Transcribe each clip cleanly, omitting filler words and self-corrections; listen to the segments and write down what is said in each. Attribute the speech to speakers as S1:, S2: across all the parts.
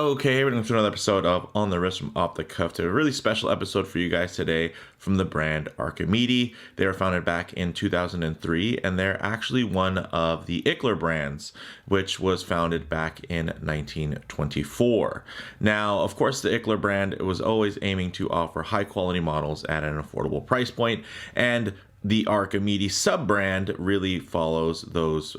S1: Okay, we're going to another episode of On the Wrist from Off the Cuff. To a really special episode for you guys today from the brand Archimede. They were founded back in 2003, and they're actually one of the Ickler brands, which was founded back in 1924. Now, of course, the Ickler brand was always aiming to offer high quality models at an affordable price point, and the Archimede sub-brand really follows those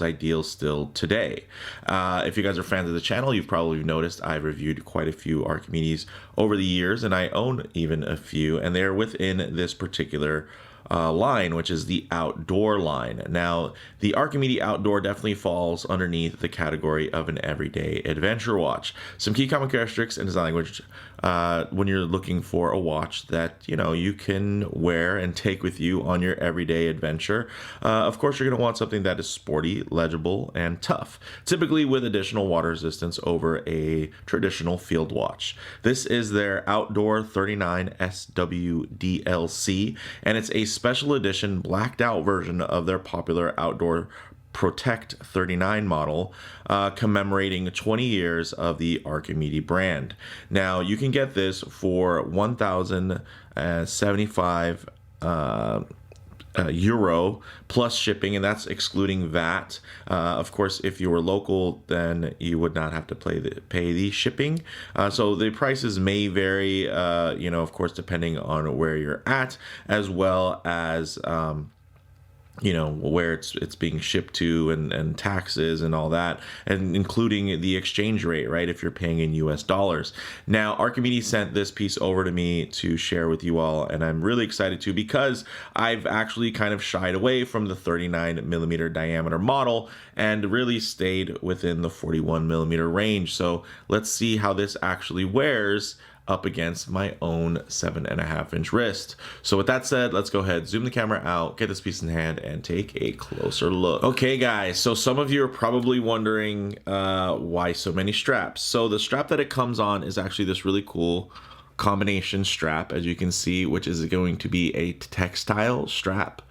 S1: ideals still today. If you guys are fans of the channel, you've probably noticed I've reviewed quite a few Archimedes over the years, and I own even a few, and they're within this particular line, which is the outdoor line. Now, the Archimede Outdoor definitely falls underneath the category of an everyday adventure watch. Some key common characteristics in design language when you're looking for a watch that you can wear and take with you on your everyday adventure. Of course, you're going to want something that is sporty, legible, and tough, typically with additional water resistance over a traditional field watch. This is their Outdoor 39 SWDLC, and it's a special edition blacked out version of their popular Outdoor Protect 39 model, commemorating 20 years of the Archimede brand. Now, you can get this for 1,075 euro plus shipping, and that's excluding VAT. Of course, if you were local, then you would not have to pay the shipping. So the prices may vary, of course, depending on where you're at, as well as where it's being shipped to, and taxes and all that, and including the exchange rate, right, if you're paying in US dollars. Now, Archimede sent this piece over to me to share with you all, and I'm really excited to, because I've actually kind of shied away from the 39 millimeter diameter model and really stayed within the 41 millimeter range. So let's see how this actually wears up against my own 7.5-inch wrist. So with that said, let's go ahead, zoom the camera out, get this piece in hand, and take a closer look. Okay guys, so some of you are probably wondering why so many straps. So the strap that it comes on is actually this really cool combination strap, as you can see, which is going to be a textile strap.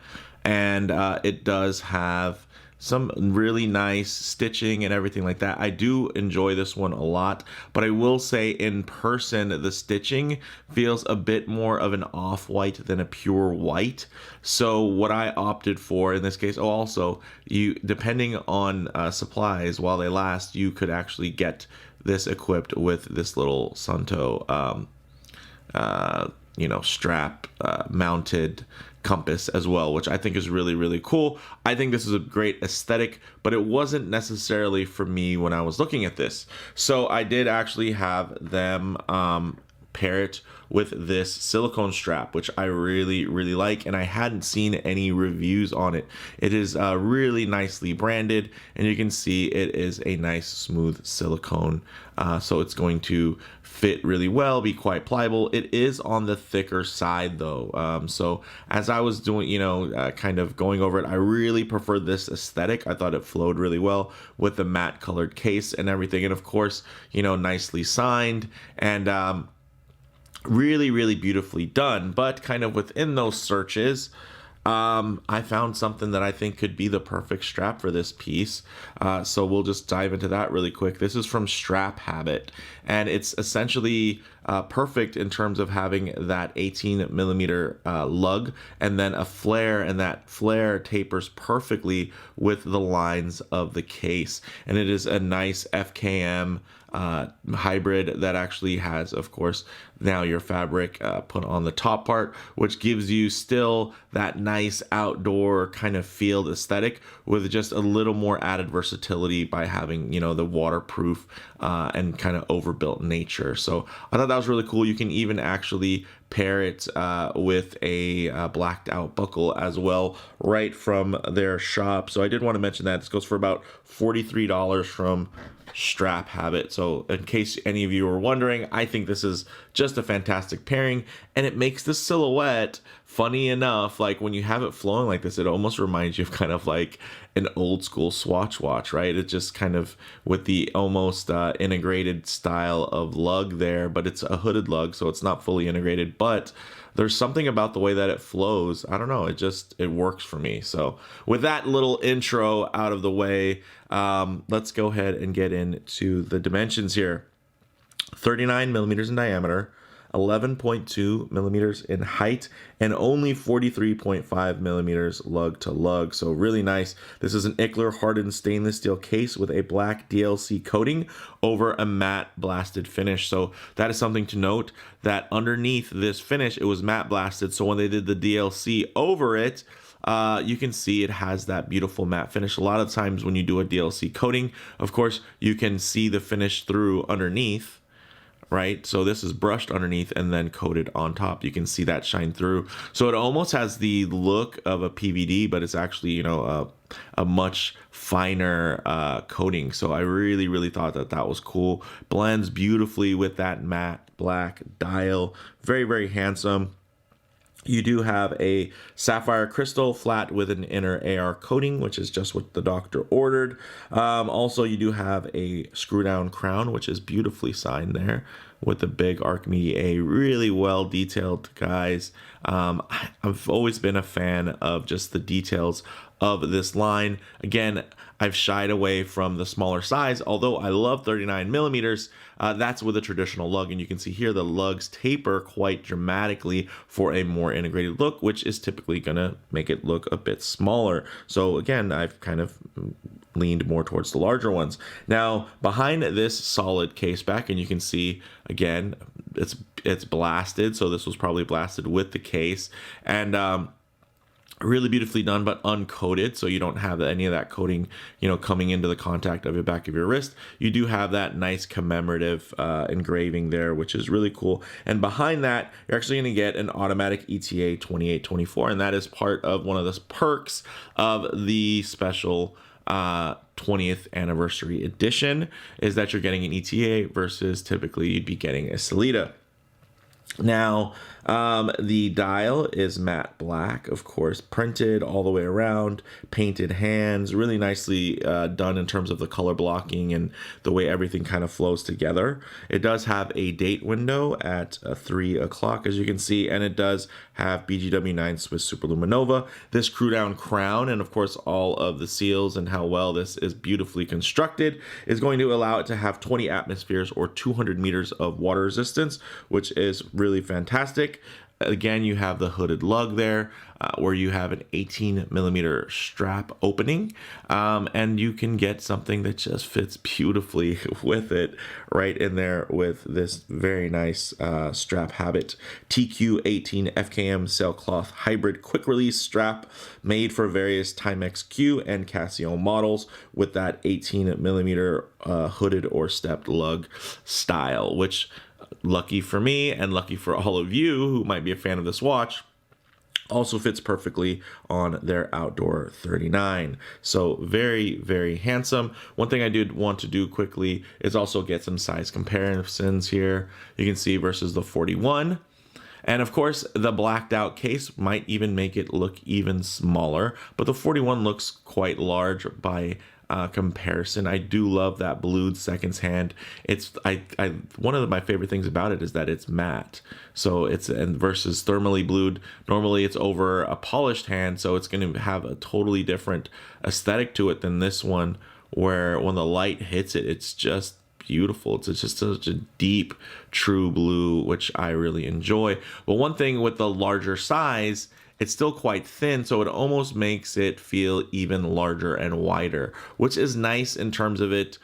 S1: And it does have some really nice stitching and everything like that. I do enjoy this one a lot, but I will say in person, the stitching feels a bit more of an off-white than a pure white. So what I opted for in this case, also, depending on supplies, while they last, you could actually get this equipped with this little Santo strap mounted compass as well, which I think is really, really cool. I think this is a great aesthetic, but it wasn't necessarily for me when I was looking at this. So I did actually have them pair it with this silicone strap, which I really, really like, and I hadn't seen any reviews on it. It is really nicely branded, and you can see it is a nice smooth silicone, so it's going to fit really well, be quite pliable. It is on the thicker side though, so as I was doing, kind of going over it, I really preferred this aesthetic. I thought it flowed really well with the matte colored case and everything, and of course, nicely signed, and really, really beautifully done. But kind of within those searches, I found something that I think could be the perfect strap for this piece. So we'll just dive into that really quick. This is from Strap Habit, and it's essentially perfect in terms of having that 18 millimeter lug and then a flare, and that flare tapers perfectly with the lines of the case. And it is a nice FKM hybrid that actually has, of course, now your fabric put on the top part, which gives you still that nice outdoor kind of field aesthetic with just a little more added versatility by having, the waterproof and kind of overbuilt nature. So I thought that was really cool. You can even actually pair it with a blacked out buckle as well, right from their shop. So I did want to mention that this goes for about $43 from Strap Habit. So in case any of you are wondering, I think this is just a fantastic pairing, and it makes the silhouette, funny enough, like when you have it flowing like this, it almost reminds you of kind of like an old school Swatch watch, right? It just kind of with the almost integrated style of lug there, but it's a hooded lug, so it's not fully integrated, but there's something about the way that it flows. I don't know. It works for me. So with that little intro out of the way, let's go ahead and get into the dimensions here. 39 millimeters in diameter, 11.2 millimeters in height, and only 43.5 millimeters lug to lug. So really nice. This is an Ichler hardened stainless steel case with a black DLC coating over a matte blasted finish. So that is something to note, that underneath this finish, it was matte blasted. So when they did the DLC over it, you can see it has that beautiful matte finish. A lot of times when you do a DLC coating, of course, you can see the finish through underneath, right? So this is brushed underneath and then coated on top. You can see that shine through. So it almost has the look of a PVD, but it's actually, you know, a much finer coating. So I really, really thought that that was cool. Blends beautifully with that matte black dial. Very, very handsome. You do have a sapphire crystal flat with an inner AR coating, which is just what the doctor ordered. Also, you do have a screw down crown, which is beautifully signed there with the big Archimede A. Really well detailed, guys. I've always been a fan of just the details of this line. Again, I've shied away from the smaller size, although I love 39 millimeters. That's with a traditional lug, and you can see here the lugs taper quite dramatically for a more integrated look, which is typically gonna make it look a bit smaller. So again, I've kind of leaned more towards the larger ones. Now, behind this solid Caseback, and you can see again, it's blasted, so this was probably blasted with the case, and really beautifully done, but uncoated, so you don't have any of that coating, you know, coming into the contact of the back of your wrist. You do have that nice commemorative engraving there, which is really cool. And behind that, you're actually going to get an automatic ETA 2824, and that is part of one of the perks of the special 20th anniversary edition, is that you're getting an ETA versus typically you'd be getting a Salida. Now, the dial is matte black, of course, printed all the way around, painted hands, really nicely done in terms of the color blocking and the way everything kind of flows together. It does have a date window at 3 o'clock, as you can see, and it does have BGW9 Swiss Superluminova, this screw down crown, and of course all of the seals and how well this is beautifully constructed is going to allow it to have 20 atmospheres or 200 meters of water resistance, which is really fantastic. Again, you have the hooded lug there, where you have an 18 millimeter strap opening, and you can get something that just fits beautifully with it right in there with this very nice strap habit. TQ18 FKM sailcloth hybrid quick release strap made for various Timex Q and Casio models with that 18 millimeter hooded or stepped lug style, which, lucky for me and lucky for all of you who might be a fan of this watch, also fits perfectly on their Outdoor 39. So very, very handsome. One thing I did want to do quickly is also get some size comparisons here. You can see versus the 41. And of course, the blacked out case might even make it look even smaller, but the 41 looks quite large by comparison. I do love that blued seconds hand. It's one of my favorite things about it is that it's matte. So it's, and versus thermally blued, normally it's over a polished hand, so it's going to have a totally different aesthetic to it than this one, where when the light hits it, it's just beautiful. It's just such a deep, true blue, which I really enjoy. But one thing with the larger size, it's still quite thin, so it almost makes it feel even larger and wider, which is nice in terms of it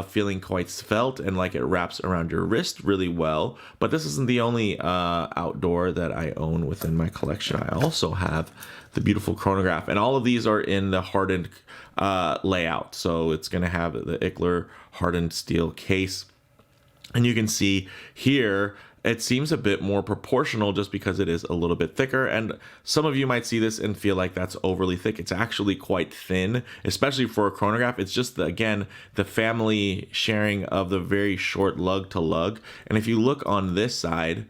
S1: feeling quite svelte and like it wraps around your wrist really well. But this isn't the only outdoor that I own within my collection. I also have the beautiful chronograph, and all of these are in the hardened layout. So it's going to have the Ichler hardened steel case, and you can see here it seems a bit more proportional just because it is a little bit thicker. And some of you might see this and feel like that's overly thick. It's actually quite thin, especially for a chronograph. It's just, again, the family sharing of the very short lug to lug. And if you look on this side,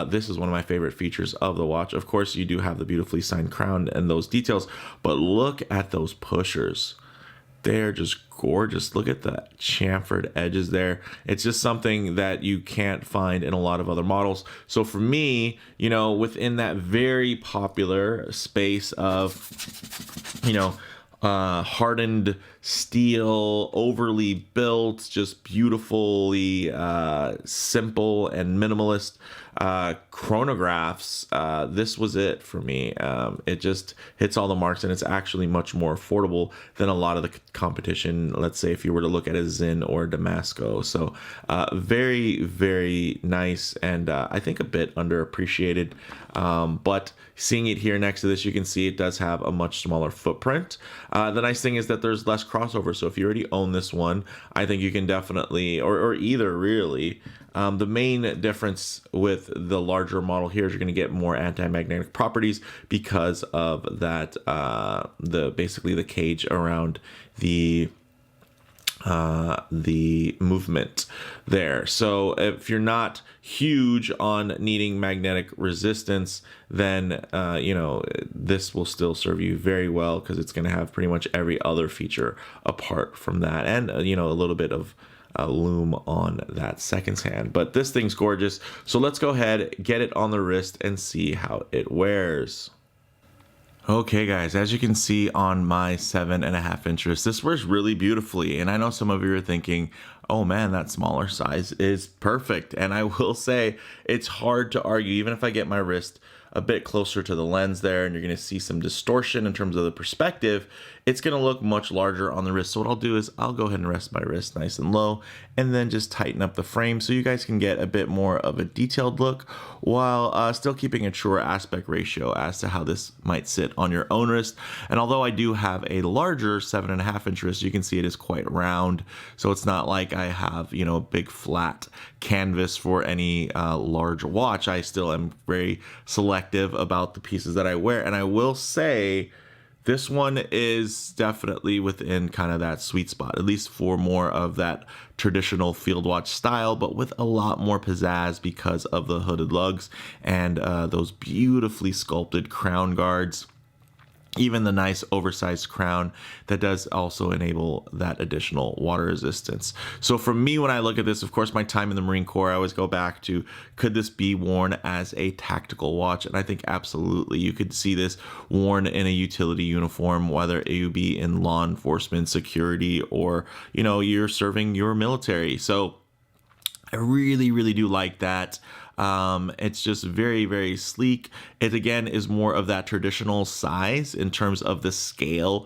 S1: this is one of my favorite features of the watch. Of course, you do have the beautifully signed crown and those details, but look at those pushers. there, just gorgeous. Look at the chamfered edges there. It's just something that you can't find in a lot of other models. So for me, you know, within that very popular space of, you know, hardened steel, overly built, just beautifully simple and minimalist chronographs, this was it for me. It just hits all the marks, and it's actually much more affordable than a lot of the competition. Let's say if you were to look at a Zin or a Damasco. So very, very nice, and I think a bit underappreciated. But seeing it here next to this, you can see it does have a much smaller footprint. The nice thing is that there's less crossover. So if you already own this one, I think you can definitely, or either really. The main difference with the larger model here is you're going to get more anti-magnetic properties because of that, basically the cage around the movement there. So if you're not huge on needing magnetic resistance, then you know, this will still serve you very well, because it's going to have pretty much every other feature apart from that, and you know, a little bit of lume on that seconds hand. But this thing's gorgeous, so let's go ahead, get it on the wrist, and see how it wears. Okay guys, as you can see on my 7.5 inch wrist, this wears really beautifully, and I know some of you are thinking, oh man, that smaller size is perfect. And I will say, it's hard to argue, even if I get my wrist a bit closer to the lens there, and you're going to see some distortion in terms of the perspective, it's going to look much larger on the wrist. So what I'll do is I'll go ahead and rest my wrist nice and low, and then just tighten up the frame so you guys can get a bit more of a detailed look, while still keeping a truer aspect ratio as to how this might sit on your own wrist. And although I do have a larger 7.5 inch wrist, you can see it is quite round, so it's not like I have, you know, a big flat canvas for any large watch. I still am very selective about the pieces that I wear, and I will say this one is definitely within kind of that sweet spot, at least for more of that traditional field watch style, but with a lot more pizzazz because of the hooded lugs and those beautifully sculpted crown guards. Even the nice oversized crown that does also enable that additional water resistance. So for me, when I look at this, of course, my time in the Marine Corps, I always go back to, could this be worn as a tactical watch? And I think absolutely you could see this worn in a utility uniform, whether you be in law enforcement, security, or, you know, you're serving your military. So I really, really do like that. It's just very, very sleek. It again is more of that traditional size in terms of the scale.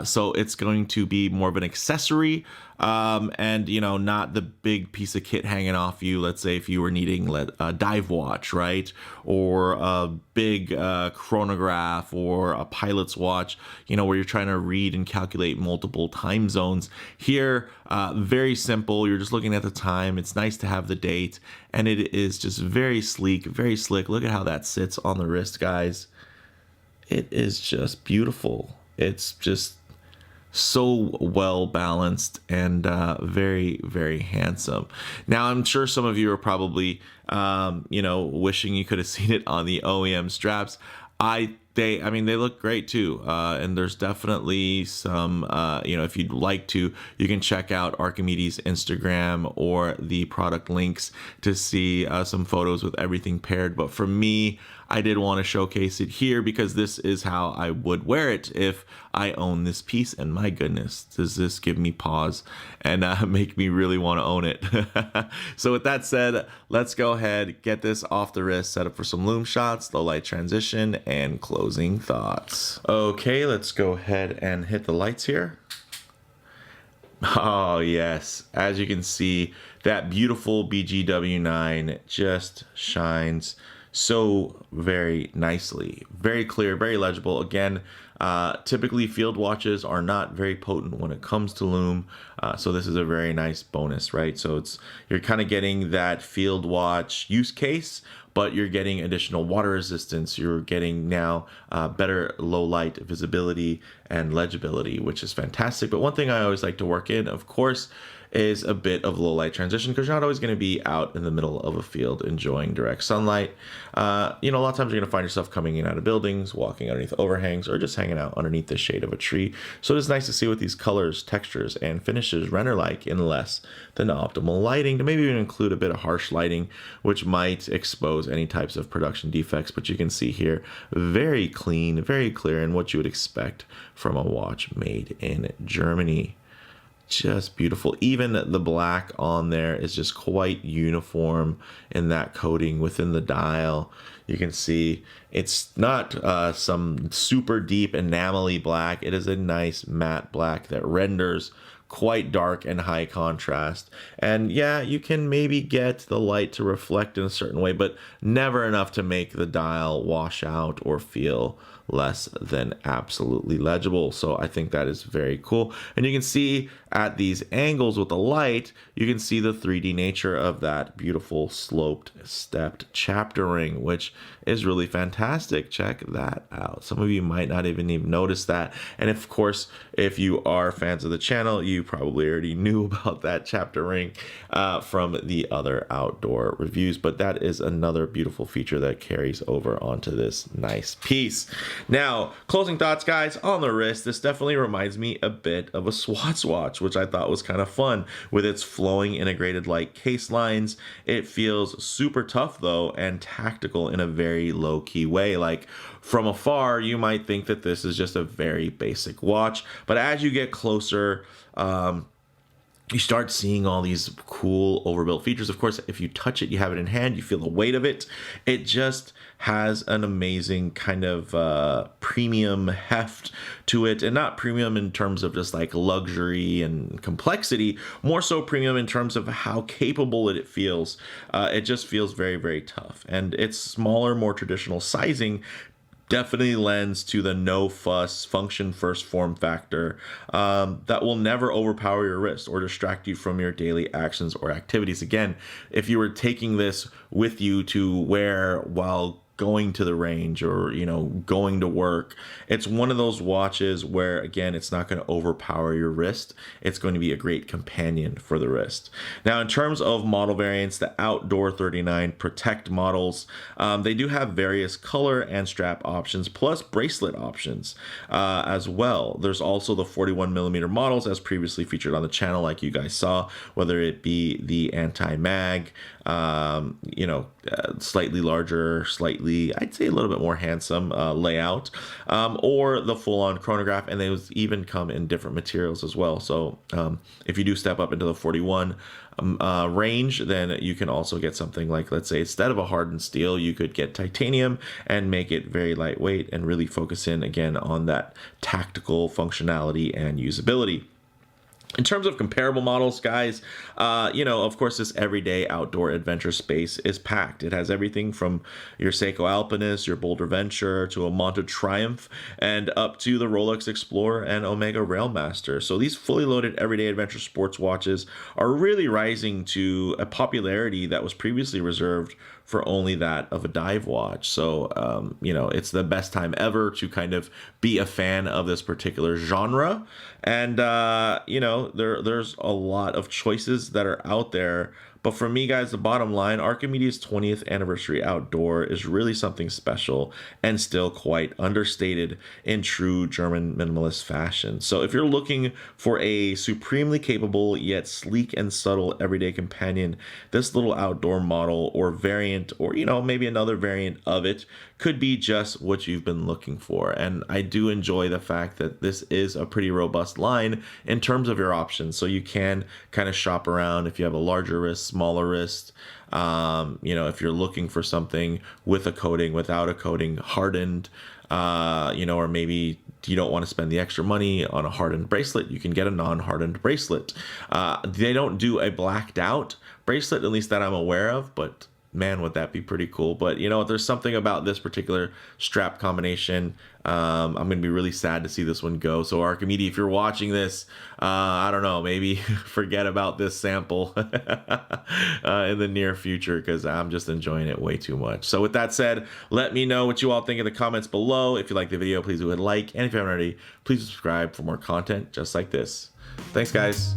S1: So it's going to be more of an accessory, and you know, not the big piece of kit hanging off you. Let's say if you were needing a dive watch, right? Or a big chronograph, or a pilot's watch, you know, where you're trying to read and calculate multiple time zones. Here, very simple. You're just looking at the time. It's nice to have the date, and it is just very sleek, very slick. Look at how that sits on the wrist, guys. It is just beautiful. It's just so well balanced and very, very handsome. Now, I'm sure some of you are probably, you know, wishing you could have seen it on the OEM straps. I mean, they look great too. And there's definitely some, you know, if you'd like to, you can check out Archimede's Instagram or the product links to see some photos with everything paired. But for me, I did want to showcase it here because this is how I would wear it if I own this piece. And my goodness, does this give me pause and make me really want to own it. So with that said, let's go ahead, get this off the wrist, set up for some lume shots, low light transition, and closing thoughts. Okay, let's go ahead and hit the lights here. Oh yes, as you can see, that beautiful BGW9 just shines so very nicely, very clear, very legible. Again, typically field watches are not very potent when it comes to lume, so this is a very nice bonus, right? So you're kind of getting that field watch use case, but you're getting additional water resistance. You're getting now better low light visibility and legibility, which is fantastic. But one thing I always like to work in, of course, is a bit of low light transition because you're not always going to be out in the middle of a field enjoying direct sunlight. A lot of times you're going to find yourself coming in out of buildings, walking underneath overhangs, or just hanging out underneath the shade of a tree. So it is nice to see what these colors, textures, and finishes render like in less than optimal lighting, to maybe even include a bit of harsh lighting, which might expose any types of production defects. But you can see here, very clean, very clear, and what you would expect from a watch made in Germany. Just beautiful. Even the black on there is just quite uniform in that coating within the dial. You can see it's not some super deep enamel-y black. It is a nice matte black that renders quite dark and high contrast. And yeah, you can maybe get the light to reflect in a certain way, but never enough to make the dial wash out or feel less than absolutely legible. So I think that is very cool. And you can see at these angles with the light, you can see the 3D nature of that beautiful sloped stepped chapter ring, which is really fantastic. Check that out. Some of you might not even notice that. And of course, if you are fans of the channel, you probably already knew about that chapter ring from the other outdoor reviews, but that is another beautiful feature that carries over onto this nice piece. Now, closing thoughts, guys, on the wrist. This definitely reminds me a bit of a Swatch watch, which I thought was kind of fun with its flowing integrated light case lines. It feels super tough though, and tactical in a very low-key way. Like from afar, you might think that this is just a very basic watch, but as you get closer, you start seeing all these cool overbuilt features. Of course, if you touch it, you have it in hand, you feel the weight of it. It just has an amazing kind of premium heft to it, and not premium in terms of just like luxury and complexity, more so premium in terms of how capable it feels. It just feels very, very tough. And its smaller, more traditional sizing definitely lends to the no fuss, function first form factor that will never overpower your wrist or distract you from your daily actions or activities. Again, if you were taking this with you to wear while going to the range or going to work, it's one of those watches where, again, it's not going to overpower your wrist. It's going to be a great companion for the wrist. Now, in terms of model variants, the Outdoor 39 Protect models, they do have various color and strap options plus bracelet options as well. There's also the 41mm models as previously featured on the channel, like you guys saw, whether it be the anti-mag, slightly larger, slightly, I'd say a little bit more handsome layout, or the full-on chronograph, and they even come in different materials as well. So if you do step up into the 41 range, then you can also get something like, let's say, instead of a hardened steel, you could get titanium and make it very lightweight and really focus in again on that tactical functionality and usability. In terms of comparable models, guys, of course, this everyday outdoor adventure space is packed. It has everything from your Seiko Alpinist, your Boulder Venture, to a Monta Triumph, and up to the Rolex Explorer and Omega Railmaster. So these fully loaded everyday adventure sports watches are really rising to a popularity that was previously reserved for only that of a dive watch. So, it's the best time ever to kind of be a fan of this particular genre. And, there's a lot of choices that are out there. But for me, guys, the bottom line, Archimede's 20th anniversary outdoor is really something special and still quite understated in true German minimalist fashion. So if you're looking for a supremely capable yet sleek and subtle everyday companion, this little outdoor model or variant, or maybe another variant of it, could be just what you've been looking for. And I do enjoy the fact that this is a pretty robust line in terms of your options. So you can kind of shop around if you have a larger wrist, smaller wrist. If you're looking for something with a coating, without a coating, hardened, or maybe you don't want to spend the extra money on a hardened bracelet, you can get a non-hardened bracelet. They don't do a blacked out bracelet, at least that I'm aware of, but man, would that be pretty cool. But there's something about this particular strap combination. I'm going to be really sad to see this one go. So Archimede, if you're watching this, I don't know, maybe forget about this sample in the near future, because I'm just enjoying it way too much. So with that said, let me know what you all think in the comments below. If you like the video, please do hit like. And if you haven't already, please subscribe for more content just like this. Thanks, guys.